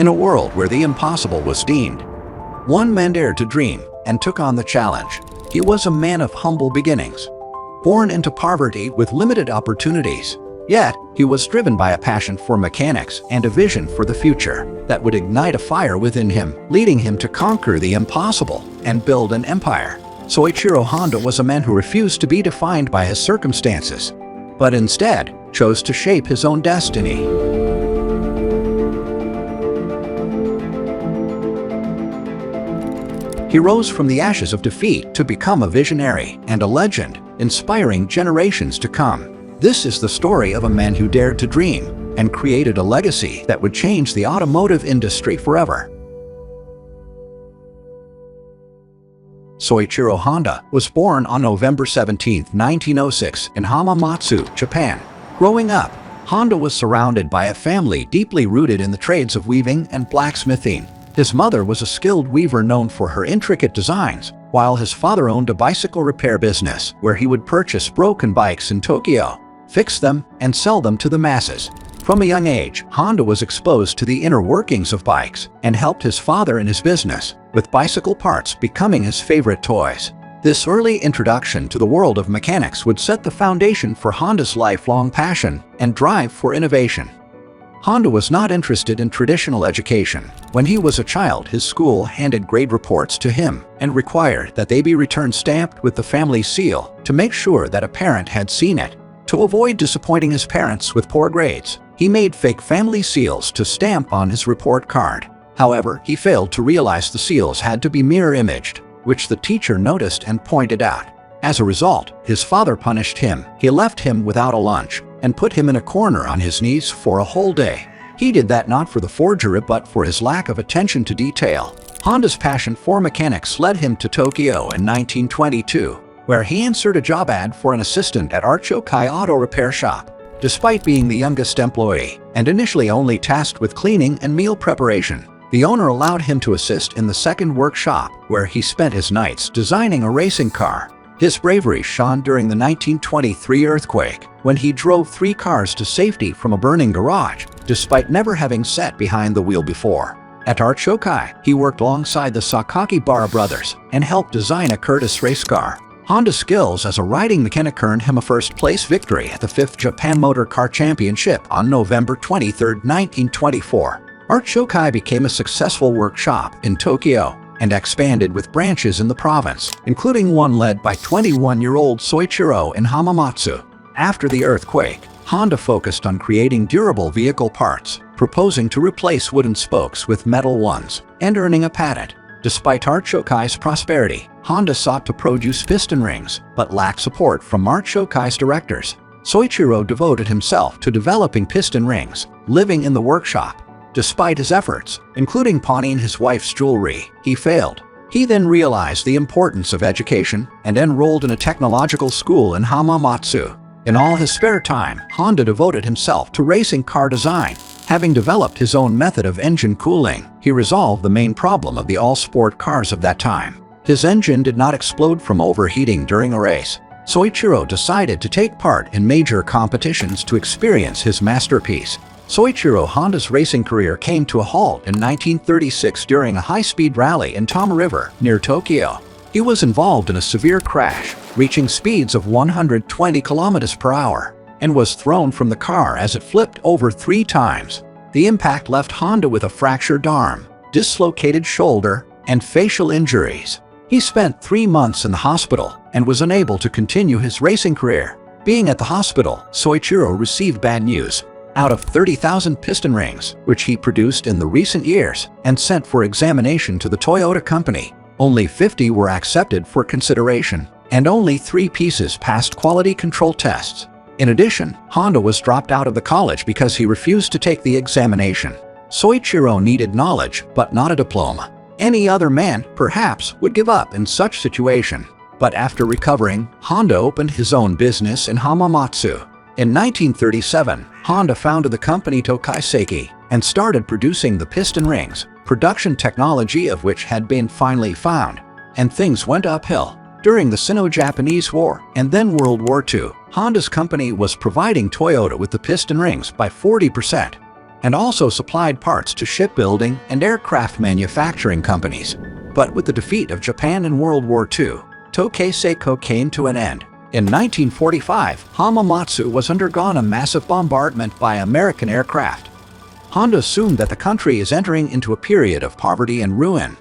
in a world where the impossible was deemed. One man dared to dream and took on the challenge. He was a man of humble beginnings, born into poverty with limited opportunities. Yet, he was driven by a passion for mechanics and a vision for the future that would ignite a fire within him, leading him to conquer the impossible and build an empire. Soichiro Honda was a man who refused to be defined by his circumstances, but instead chose to shape his own destiny. He rose from the ashes of defeat to become a visionary and a legend, inspiring generations to come. This is the story of a man who dared to dream and created a legacy that would change the automotive industry forever. Soichiro Honda was born on November 17, 1906 in Hamamatsu, Japan. Growing up, Honda was surrounded by a family deeply rooted in the trades of weaving and blacksmithing. His mother was a skilled weaver known for her intricate designs, while his father owned a bicycle repair business where he would purchase broken bikes in Tokyo, fix them, and sell them to the masses. From a young age, Honda was exposed to the inner workings of bikes and helped his father in his business, with bicycle parts becoming his favorite toys. This early introduction to the world of mechanics would set the foundation for Honda's lifelong passion and drive for innovation. Honda was not interested in traditional education. When he was a child, his school handed grade reports to him and required that they be returned stamped with the family seal to make sure that a parent had seen it. To avoid disappointing his parents with poor grades, he made fake family seals to stamp on his report card. However, he failed to realize the seals had to be mirror-imaged, which the teacher noticed and pointed out. As a result, his father punished him. He left him without a lunch and put him in a corner on his knees for a whole day. He did that not for the forgery but for his lack of attention to detail. Honda's passion for mechanics led him to Tokyo in 1922, where he answered a job ad for an assistant at Archokai Auto Repair Shop. Despite being the youngest employee and initially only tasked with cleaning and meal preparation, the owner allowed him to assist in the second workshop, where he spent his nights designing a racing car. His bravery shone during the 1923 earthquake, when he drove 3 cars to safety from a burning garage, despite never having sat behind the wheel before. At Archokai, he worked alongside the Sakakibara brothers and helped design a Curtiss race car. Honda's skills as a riding mechanic earned him a first-place victory at the 5th Japan Motor Car Championship on November 23, 1924. Archokai became a successful workshop in Tokyo and expanded with branches in the province, including one led by 21-year-old Soichiro in Hamamatsu. After the earthquake, Honda focused on creating durable vehicle parts, proposing to replace wooden spokes with metal ones, and earning a patent. Despite Archokai's prosperity, Honda sought to produce piston rings, but lacked support from Archokai's directors. Soichiro devoted himself to developing piston rings, living in the workshop. Despite his efforts, including pawning his wife's jewelry, he failed. He then realized the importance of education and enrolled in a technological school in Hamamatsu. In all his spare time, Honda devoted himself to racing car design. Having developed his own method of engine cooling, he resolved the main problem of the all-sport cars of that time. His engine did not explode from overheating during a race. Soichiro decided to take part in major competitions to experience his masterpiece. Soichiro Honda's racing career came to a halt in 1936 during a high-speed rally in Tama River, near Tokyo. He was involved in a severe crash, reaching speeds of 120 km per hour, and was thrown from the car as it flipped over 3 times. The impact left Honda with a fractured arm, dislocated shoulder, and facial injuries. He spent 3 months in the hospital and was unable to continue his racing career. Being at the hospital, Soichiro received bad news. Out of 30,000 piston rings, which he produced in the recent years and sent for examination to the Toyota company, only 50 were accepted for consideration, and only 3 pieces passed quality control tests. In addition, Honda was dropped out of the college because he refused to take the examination. Soichiro needed knowledge, but not a diploma. Any other man, perhaps, would give up in such situation. But after recovering, Honda opened his own business in Hamamatsu. In 1937, Honda founded the company Tokai Seiki and started producing the piston rings, production technology of which had been finally found, and things went uphill. During the Sino-Japanese War and then World War II, Honda's company was providing Toyota with the piston rings by 40%. and also supplied parts to shipbuilding and aircraft manufacturing companies. But with the defeat of Japan in World War II, Tokei Seiko came to an end. In 1945, Hamamatsu was undergone a massive bombardment by American aircraft. Honda assumed that the country is entering into a period of poverty and ruin.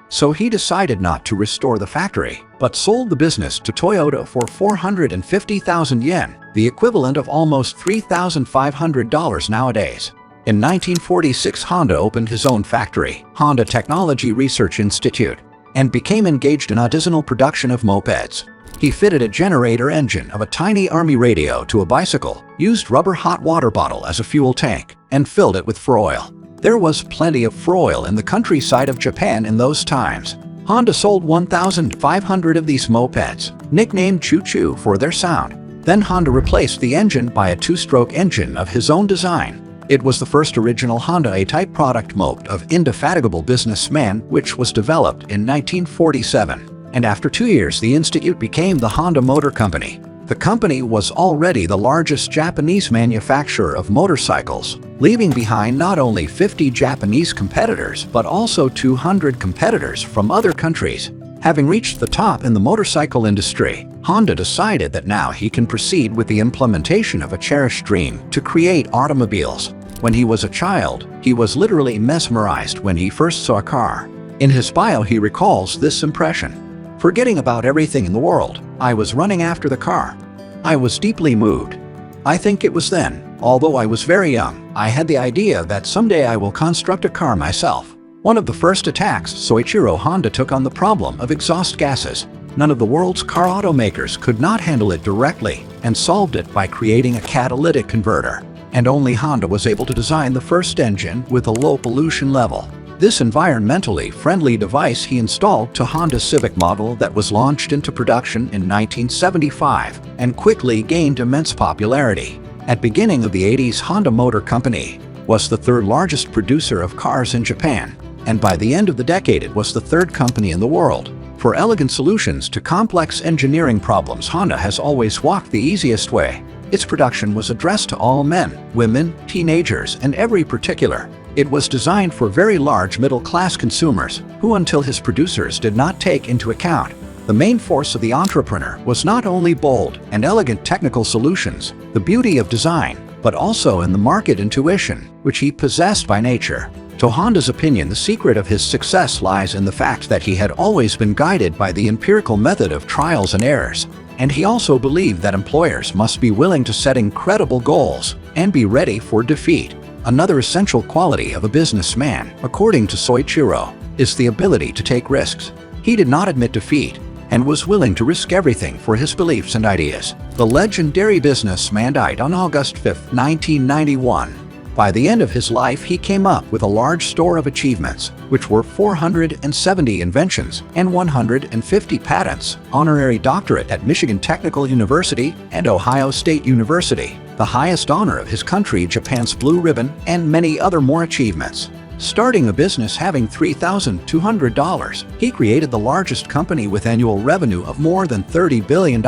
So he decided not to restore the factory, but sold the business to Toyota for 450,000 yen, the equivalent of almost $3,500 nowadays. In 1946, Honda opened his own factory, Honda Technology Research Institute, and became engaged in artisanal production of mopeds. He fitted a generator engine of a tiny army radio to a bicycle, used rubber hot water bottle as a fuel tank, and filled it with oil. There was plenty of oil in the countryside of Japan in those times. Honda sold 1,500 of these mopeds, nicknamed Choo-Choo for their sound. Then Honda replaced the engine by a two-stroke engine of his own design. It was the first original Honda A-type product moped of indefatigable businessman, which was developed in 1947. And after 2 years, the institute became the Honda Motor Company. The company was already the largest Japanese manufacturer of motorcycles, leaving behind not only 50 Japanese competitors but also 200 competitors from other countries. Having reached the top in the motorcycle industry, Honda decided that now he can proceed with the implementation of a cherished dream to create automobiles. When he was a child, he was literally mesmerized when he first saw a car. In his bio, he recalls this impression. Forgetting about everything in the world, I was running after the car. I was deeply moved. I think it was then, although I was very young, I had the idea that someday I will construct a car myself. One of the first attacks Soichiro Honda took on the problem of exhaust gases. None of the world's car automakers could not handle it directly, and solved it by creating a catalytic converter. And only Honda was able to design the first engine with a low pollution level. This environmentally friendly device he installed to Honda Civic model that was launched into production in 1975 and quickly gained immense popularity. At beginning of the 80s, Honda Motor Company was the third largest producer of cars in Japan, and by the end of the decade it was the third company in the world. For elegant solutions to complex engineering problems, Honda has always walked the easiest way. Its production was addressed to all men, women, teenagers, and every particular. It was designed for very large middle-class consumers, who until his producers did not take into account. The main force of the entrepreneur was not only bold and elegant technical solutions, the beauty of design, but also in the market intuition, which he possessed by nature. To Honda's opinion, the secret of his success lies in the fact that he had always been guided by the empirical method of trials and errors. And he also believed that employers must be willing to set incredible goals and be ready for defeat. Another essential quality of a businessman, according to Soichiro, is the ability to take risks. He did not admit defeat and was willing to risk everything for his beliefs and ideas. The legendary businessman died on August 5, 1991. By the end of his life, he came up with a large store of achievements, which were 470 inventions and 150 patents, honorary doctorate at Michigan Technical University and Ohio State University, the highest honor of his country, Japan's Blue Ribbon, and many other more achievements. Starting a business having $3,200, he created the largest company with annual revenue of more than $30 billion.